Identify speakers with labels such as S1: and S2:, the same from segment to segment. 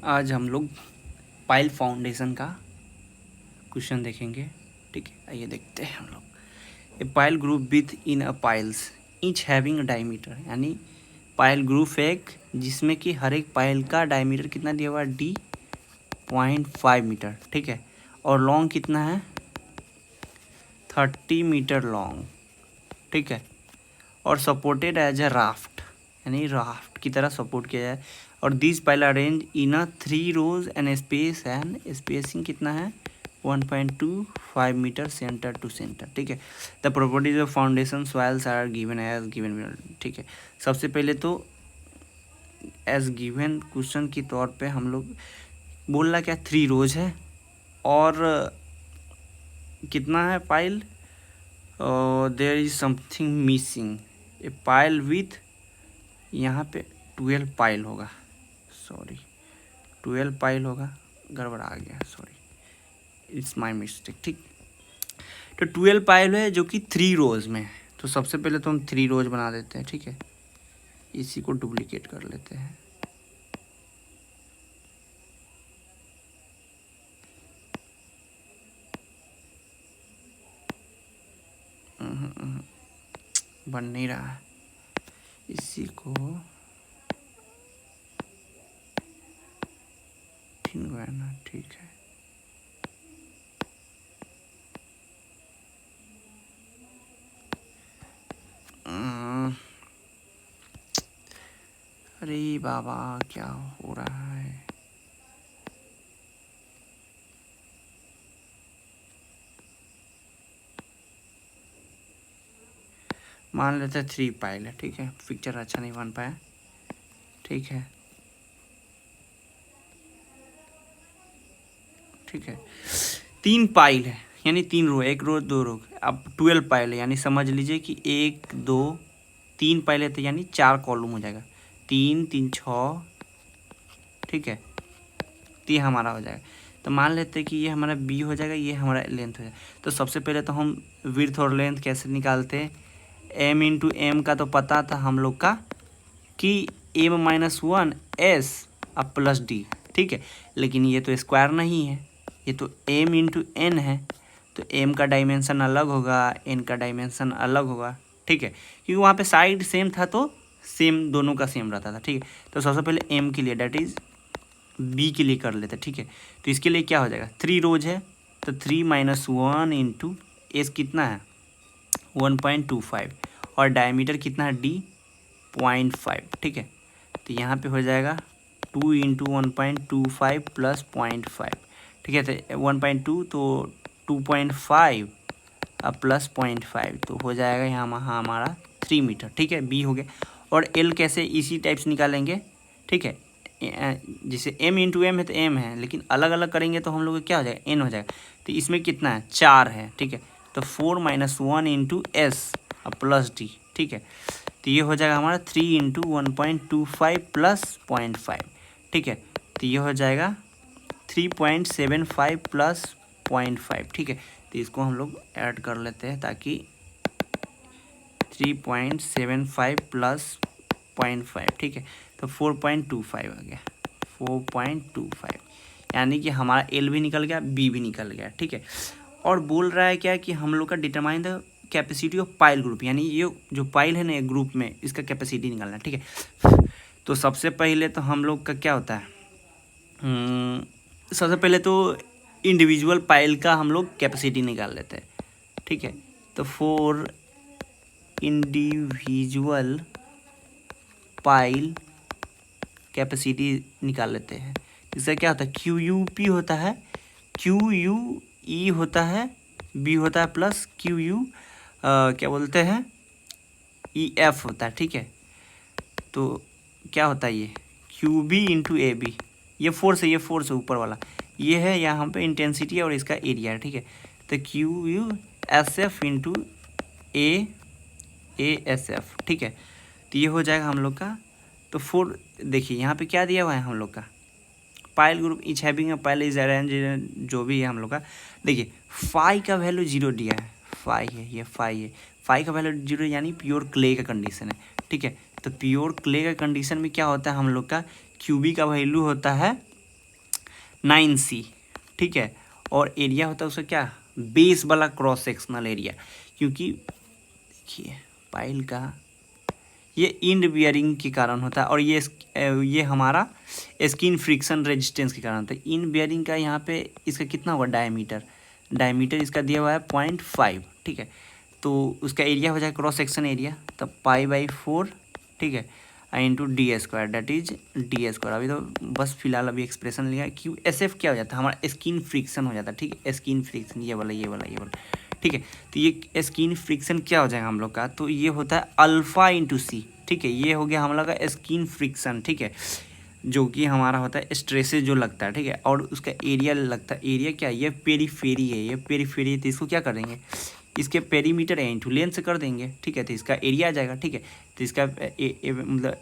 S1: आज हम लोग पाइल फाउंडेशन का क्वेश्चन देखेंगे। ठीक है, आइए देखते हैं हम लोग। ए pile group with in a piles each having a diameter, यानी पाइल ग्रुप एक जिसमें कि हर एक पाइल का डायमीटर कितना दिया हुआ है, d 0.5 मीटर। ठीक है, और लॉन्ग कितना है, 30 मीटर लॉन्ग। ठीक है, और सपोर्टेड एज अ राफ्ट, यानी राफ्ट की तरह सपोर्ट किया जाए। और this pile arrange in a 3 rows and spacing कितना है, 1.25 मीटर सेंटर टू सेंटर। ठीक है, the properties of foundation soils are given as given. ठीक है, सबसे पहले तो एज गिवन क्वेश्चन के तौर पे हम लोग बोल रहा क्या, 3 रोज है और कितना है pile, there is something missing a pile with, यहाँ पे 12 पाइल होगा, सॉरी 12 पाइल होगा, गड़बड़ा आ गया, सॉरी इट्स माय मिस्टेक। ठीक, तो 12 पाइल है जो कि 3 रोज में है। तो सबसे पहले तो हम 3 रोज बना देते हैं। ठीक है, इसी को डुप्लीकेट कर लेते हैं। बन नहीं रहा है, इसी को ठीक है ना, ठीक है। अरे बाबा क्या हो रहा है, मान लेते हैं 3 पाइल है। ठीक है, पिक्चर अच्छा नहीं बन पाया। ठीक है, ठीक है, 3 पाइल है यानी 3 रो, 1 रो 2 रो। अब 12 पाइल है यानी समझ लीजिए कि 1 2 3 पाइल है तो यानी 4 कॉलम हो जाएगा, 3 3 6। ठीक है, तो ये हमारा हो जाएगा। तो मान लेते हैं कि ये हमारा बी हो जाएगा, ये हमारा लेंथ हो जाएगा। तो सबसे पहले तो हम विड्थ और लेंथ कैसे निकालते हैं, एम इंटू एम का तो पता था हम लोग का कि m-1 s अब प्लस डी। ठीक है, लेकिन ये तो स्क्वायर नहीं है, ये तो m इंटू एन है, तो m का डायमेंशन अलग होगा, n का डायमेंशन अलग होगा। ठीक है, क्योंकि वहाँ पे साइड सेम था तो सेम दोनों का सेम रहता था। ठीक है, तो सबसे पहले m के लिए डेट इज b के लिए कर लेते हैं। ठीक है, तो इसके लिए क्या हो जाएगा, 3 रोज है तो 3 - 1 इंटू एस कितना है 1.25 और डायमीटर कितना है d 0.5। ठीक है, तो यहाँ पे हो जाएगा 2 इंटू 1.25 प्लस 0.5। ठीक है, तो 1.2 तो 2.5 अब प्लस 0.5 तो हो जाएगा यहाँ हमारा 3 मीटर। ठीक है, बी हो गया। और एल कैसे इसी टाइप से निकालेंगे। ठीक है, जैसे एम इंटू एम है तो एम है, लेकिन अलग अलग करेंगे तो हम लोग क्या हो जाएगा, एन हो जाएगा। तो इसमें कितना है, 4 है। ठीक है, तो 4 - 1 इंटू एस अब प्लस डी। ठीक है, तो ये हो जाएगा हमारा 3 इंटू 1.25 प्लस 0.5। ठीक है, तो ये हो जाएगा 3.75 प्लस 0.5। ठीक है, तो इसको हम लोग ऐड कर लेते हैं ताकि 3.75 प्लस 0.5। ठीक है, तो 4.25 आ गया, 4.25, यानी कि हमारा एल भी निकल गया, बी भी निकल गया। ठीक है, और बोल रहा है क्या कि हम लोग का determine the capacity of pile group, यानी ये जो पाइल है ना एक ग्रुप में, इसका कैपेसिटी निकालना है। ठीक है, तो सबसे पहले तो हम लोग का क्या होता है, सबसे पहले तो इंडिविजुअल पाइल का हम लोग कैपेसिटी निकाल लेते हैं। ठीक है, तो 4 इंडिविजुअल पाइल कैपेसिटी निकाल लेते हैं। इससे क्या होता है, क्यू यू पी होता है, क्यू यू ई होता है, बी होता है प्लस क्यू यू क्या बोलते हैं, ई एफ होता है। ठीक है, तो क्या होता है, ये Q B into A B, ये फोर्स है, ये फोर्स है ऊपर वाला, ये है यहाँ पे इंटेंसिटी और इसका एरिया है। ठीक है, तो Q U S F into A S F. ठीक है, तो ये हो जाएगा हम लोग का। तो 4 देखिए यहाँ पे क्या दिया हुआ है हम लोग का, pile group etch having a pile is arrange, जो भी है हम लोग का। देखिए फाई का वैल्यू 0 दिया है, फाई है, ये फाई है, फाई का वैल्यू 0 यानी प्योर क्ले का कंडीशन है। ठीक है, तो प्योर क्ले का कंडीशन में क्या होता है हम लोग का, क्यूबी का वैल्यू होता है 9C, ठीक है। और एरिया होता है उसका क्या, बेस वाला क्रॉस सेक्शनल एरिया, क्योंकि देखिए पाइल का ये इंड बियरिंग के कारण होता है, और ये हमारा स्किन फ्रिक्शन रेजिस्टेंस के कारण होता है। इंड बियरिंग का यहाँ पे इसका कितना हुआ, डायमीटर इसका दिया हुआ है 0.5, ठीक है। तो उसका एरिया हो जाएगा क्रॉस सेक्शन एरिया, तब π/4, ठीक है, into d², that is d²। अभी तो बस फिलहाल अभी एक्सप्रेशन लिया। क्यू एस एफ क्या हो जाता है, हमारा स्किन फ्रिक्शन हो जाता है, ठीक है, स्किन फ्रिक्शन, ये वाला, ठीक है। तो ये स्किन फ्रिक्शन क्या हो जाएगा हम लोग का, तो ये होता है α/c, ठीक है। ये हो गया हम लोग का स्किन फ्रिक्शन, ठीक है, जो कि हमारा होता है स्ट्रेसेस जो लगता है, ठीक है। और उसका एरिया लगता है, एरिया क्या है, ये पेरीफेरी है, ये पेरीफेरी, तो इसको क्या करेंगे, इसके पेरीमीटर है इंटू लेंथ से कर देंगे, ठीक है। तो इसका एरिया आ जाएगा, ठीक है। तो इसका मतलब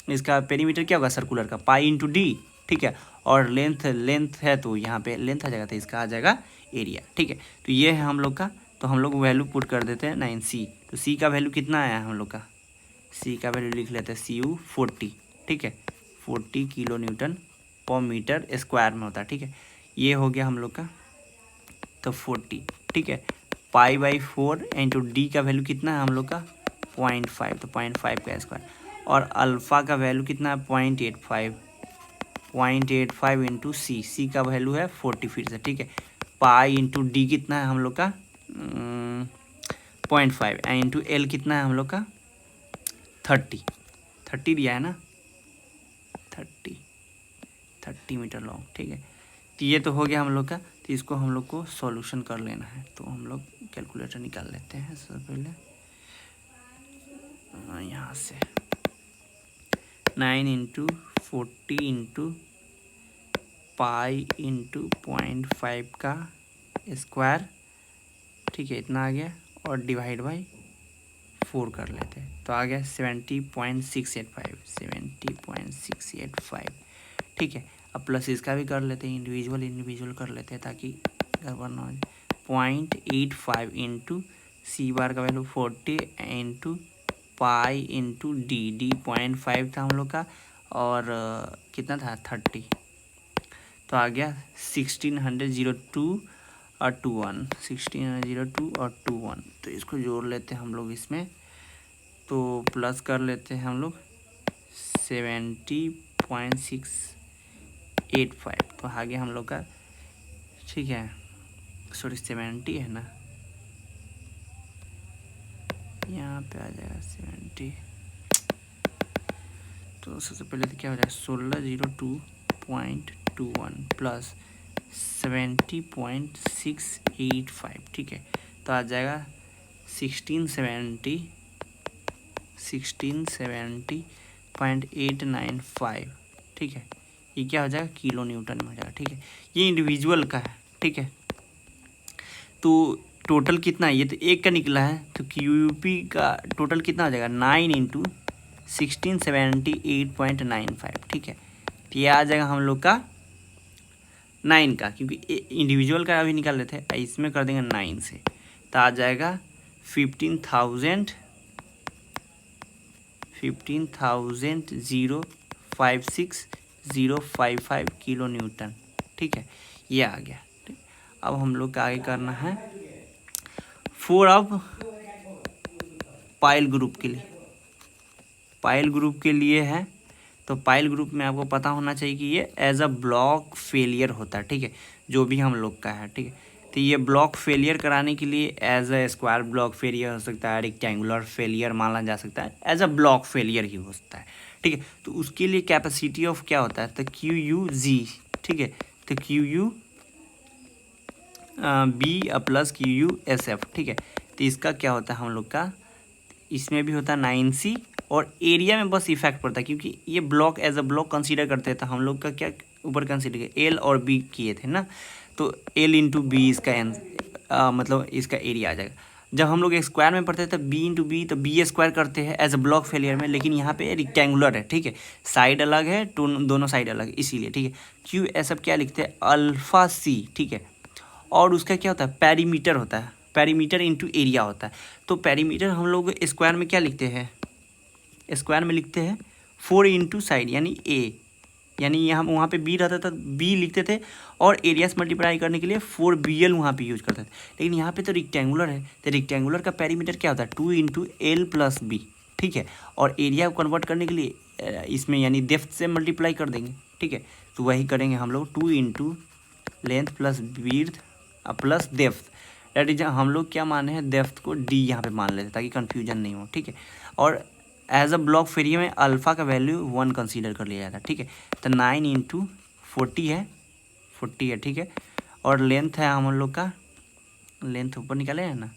S1: इसका पेरीमीटर क्या होगा सर्कुलर का, π/d, ठीक है। और लेंथ है तो यहाँ पे लेंथ आ जाएगा, तो इसका आ जाएगा एरिया, ठीक है। तो ये है हम लोग का, तो हम लोग वैल्यू पुट कर देते हैं 9C। तो C का वैल्यू कितना आया हम लोग का, C का वैल्यू लिख लेते हैं Cu 40, ठीक है, 40 किलो न्यूटन पर मीटर स्क्वायर में होता है, ठीक है। ये हो गया हम लोग का, तो 40, ठीक है। π/4 इंटू डी का वैल्यू कितना है हम लोग का 0.5, तो 0.5 का स्क्वायर। और अल्फ़ा का वैल्यू कितना है 0.85 इंटू सी का वैल्यू है 40 फिर से, ठीक है। पाई इंटू डी कितना है हम लोग का 0.5 इंटू एल कितना है हम लोग का 30 दिया है ना, 30 मीटर लॉन्ग, ठीक है। तो ये तो हो गया हम लोग का। तो इसको हम लोग को सॉल्यूशन कर लेना है, तो हम लोग कैलकुलेटर निकाल लेते हैं सबसे पहले। यहाँ से 9 इंटू 40 इंटू पाई इंटू 0.5 का स्क्वायर, ठीक है, इतना आ गया, और डिवाइड बाई 4 कर लेते हैं, तो आ गया 70.685, ठीक है। अब प्लस इसका भी कर लेते हैं, इंडिविजुअल कर लेते हैं ताकि गड़बड़ ना हो जाए। 0.85 इंटू सी बार का value 40 into pi into D 0.5 था हम लोग का, और कितना था 30, तो आ गया 1602 और 21, 1602 और 21। तो इसको जोड़ लेते हैं हम लोग इसमें, तो प्लस कर लेते हैं हम लोग 70.685, तो आ गया हम लोग का, ठीक है, सॉरी 70 है ना, यहाँ पे आ जाएगा 70। तो सबसे पहले तो क्या हो जाएगा 1602.21 प्लस 70.685, ठीक है। तो आ जाएगा 1670.895, ठीक है। ये क्या हो जाएगा किलो न्यूटन में हो जाएगा, ठीक है। ये इंडिविजुअल का है, ठीक है। तो टोटल कितना है, ये तो एक का निकला है, तो क्यूयूपी का टोटल कितना हो जाएगा 9 इंटू 1678.95, ठीक है। तो ये आ जाएगा हम लोग का 9 का, क्योंकि इंडिविजुअल का अभी निकाल लेते हैं, इसमें कर देंगे 9 से, तो आ जाएगा 15,056,055 किलो न्यूटन, ठीक है। ये आ गया, ठीक। अब हम लोग का आगे करना है 4 अब पाइल ग्रुप के लिए है। तो पाइल ग्रुप में आपको पता होना चाहिए कि ये एज अ ब्लॉक फेलियर होता है, ठीक है, जो भी हम लोग का है, ठीक है। तो ये ब्लॉक फेलियर कराने के लिए as a square block failure हो सकता है, रेक्टेंगुलर फेलियर माना जा सकता है, एज अ ब्लॉक फेलियर ही हो सकता है, ठीक है। तो उसके लिए कैपेसिटी ऑफ क्या होता है, तो QUG, ठीक है, तो QU B प्लस QUSF, ठीक है। तो इसका क्या होता है हम लोग का, इसमें भी होता है 9C, और एरिया में बस इफेक्ट पड़ता है, क्योंकि ये block as a block consider करते हैं, तो हम लोग का क्या ऊपर कंसीडर किया L और B किए थे ना, तो L इंटू बी इसका मतलब इसका एरिया आ जाएगा। जब हम लोग स्क्वायर में पढ़ते हैं तो B इंटू बी, तो B स्क्वायर करते हैं एज अ ब्लॉक फेलियर में, लेकिन यहाँ पे रेक्टेंगुलर है, ठीक है, साइड अलग है, दोनों साइड अलग है, इसीलिए, ठीक है। QSF क्या लिखते हैं अल्फा C, ठीक है। और उसका क्या होता है पेरीमीटर होता है, पेरीमीटर इंटू एरिया होता है। तो पेरीमीटर हम लोग स्क्वायर में क्या लिखते हैं, स्क्वायर में लिखते हैं 4 इंटू साइड यानी A, यानी यहाँ वहाँ पे बी रहता था, बी लिखते थे और एरिया से मल्टीप्लाई करने के लिए 4BL वहाँ पे यूज करते थे। लेकिन यहाँ पे तो रेक्टेंगुलर है, तो रेक्टेंगुलर का पेरीमीटर क्या होता है 2 इंटू एल प्लस बी, ठीक है। और एरिया को कन्वर्ट करने के लिए इसमें यानी डेप्थ से मल्टीप्लाई कर देंगे, ठीक है। तो वही करेंगे हम लोग 2 into length plus width plus depth, that is हम लोग क्या माने हैं डेप्थ को डी यहाँ पे मान लेते ताकि कन्फ्यूजन नहीं हो, ठीक है। और एज अ ब्लॉक फेरिया में अल्फ़ा का वैल्यू 1 कंसीडर कर लिया जाता है, ठीक है। तो 9 इंटू 40 है, 40 है, ठीक है। और लेंथ है हम लोग का, लेंथ ऊपर निकाले है ना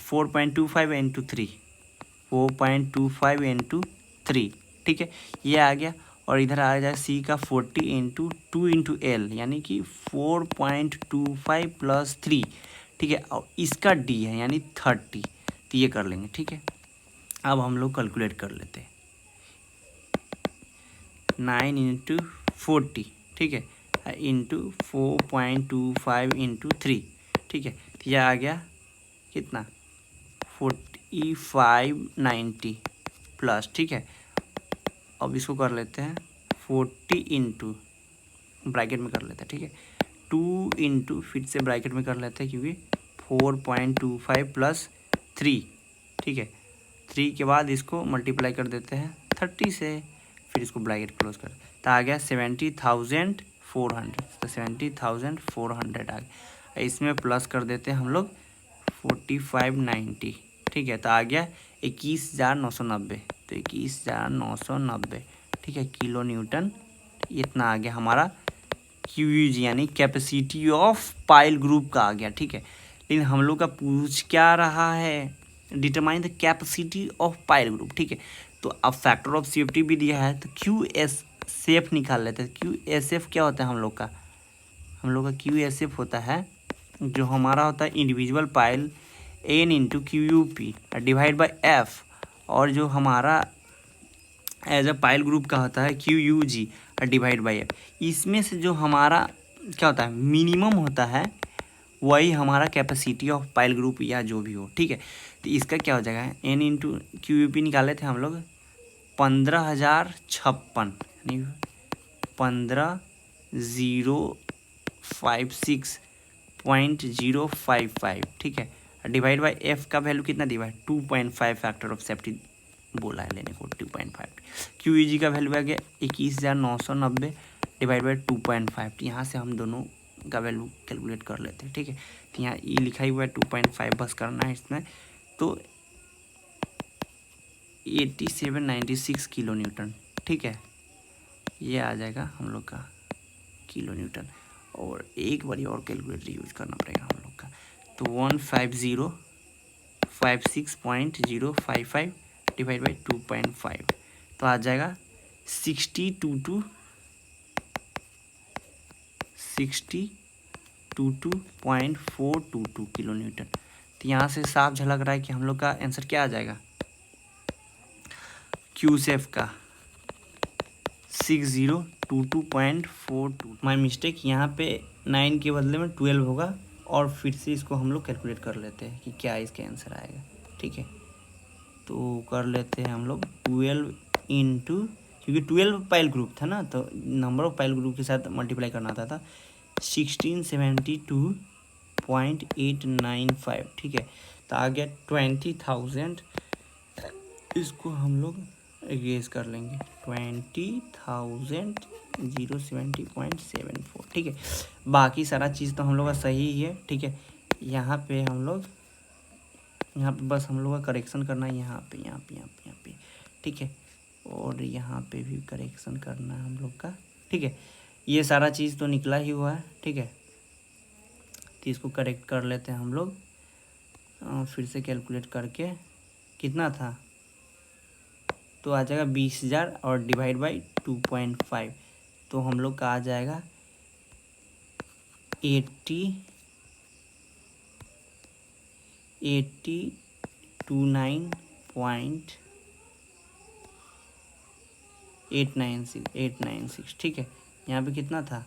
S1: 4.25 इंटू 3, 4.25 इंटू 3, ठीक है, ये आ गया। और इधर आ जाए सी का 40 इंटू 2 इंटू एल यानी कि 4.25 प्लस 3, ठीक है। और इसका डी है यानी 30, तो ये कर लेंगे, ठीक है। अब हम लोग कैलकुलेट कर लेते हैं 9 इंटू 40, ठीक है, इंटू 4.25 इंटू 3, ठीक है। तो यह आ गया कितना 4590 प्लस, ठीक है। अब इसको कर लेते हैं 40 इंटू ब्रैकेट में कर लेते हैं, ठीक है, 2 इंटू फिर से ब्रैकेट में कर लेते हैं क्योंकि 4.25 प्लस 3, ठीक है। 3 के बाद इसको मल्टीप्लाई कर देते हैं 30 से, फिर इसको ब्रैकेट क्लोज कर, तो आ गया 70,400, तो 70,400 आ गया। इसमें प्लस कर देते हैं हम लोग 4590, ठीक है। तो आ गया 21,990, तो 21,990, ठीक है, किलो न्यूटन। इतना आ गया हमारा क्यूजी यानी कैपेसिटी ऑफ पाइल ग्रुप का आ गया, ठीक है। लेकिन हम लोग का पूछ क्या रहा है determine the capacity of pile group, ठीक है। तो अब फैक्टर ऑफ सेफ्टी भी दिया है, तो क्यू एस सेफ निकाल लेते हैं। क्यू एस एफ क्या होता है हम लोग का क्यू एस एफ होता है जो हमारा होता है individual pile N into Q U P divide by F, और जो हमारा एज अ पाइल ग्रुप का होता है Q U G divide by F. इसमें से जो हमारा क्या होता है मिनिमम होता है वही हमारा कैपेसिटी ऑफ पाइल ग्रुप या जो भी हो, ठीक है। तो इसका क्या हो जाएगा N into Q U P निकाले थे हम लोग 15,056 यानी 15,056.055, ठीक है, डिवाइड बाई एफ का वैल्यू कितना दिया है 2.5 फैक्टर ऑफ सेफ्टी बोला है लेने को 2.5। क्यू ई जी का वैल्यू आ गया 21,990 डिवाइड बाई 2.5। यहाँ से हम दोनों का वैल्यू कैलकुलेट कर लेते हैं, ठीक है। तो यहाँ ई लिखा ही हुआ है 2.5 बस करना है इसमें, तो 8796 किलो न्यूटन, ठीक है, ये आ जाएगा हम लोग का किलो न्यूटन। और एक बारी और कैलकुलेटर यूज करना पड़ेगा हम लोग का, तो 15056.055 डिवाइड बाई 2.5, तो आ जाएगा 62.422 किलो न्यूटन। तो यहाँ से साफ झलक रहा है कि हम लोग का आंसर क्या आ जाएगा क्यूसेफ का 6022.42। माई मिस्टेक, यहाँ पे 9 के बदले में 12 होगा, और फिर से इसको हम लोग कैलकुलेट कर लेते हैं कि क्या इसके आंसर आएगा, ठीक है। तो कर लेते हैं हम लोग 12 इंटू, क्योंकि 12 पाइल ग्रुप था ना तो नंबर ऑफ पाइल ग्रुप के साथ मल्टीप्लाई करना आता था 1672.895, ठीक है। तो आ गया 20,000, इसको हम लोग रेज कर लेंगे 20,070.74, ठीक है। बाकी सारा चीज़ तो हम लोग का सही ही है, ठीक है। यहाँ पे बस हम लोग का करेक्शन करना है यहाँ पे, ठीक है। और यहाँ पे भी करेक्शन करना है हम लोग का, ठीक है। ये सारा चीज़ तो निकला ही हुआ है, ठीक है। तो इसको करेक्ट कर लेते हैं हम लोग, फिर से कैलकुलेट करके कितना था, तो आ जाएगा 20,000 और डिवाइड बाई 2.5, तो हम लोग का आ जाएगा 8029.896, ठीक है। यहाँ पे कितना था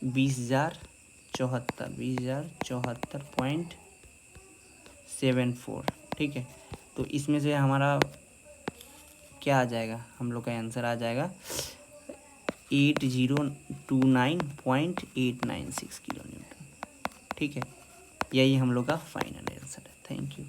S1: 20,074.74, ठीक है। तो इसमें से हमारा क्या आ जाएगा हम लोग का आंसर आ जाएगा 8029.896 किलो न्यूटन। ठीक है, यही हम लोग का फाइनल आंसर है। Thank you.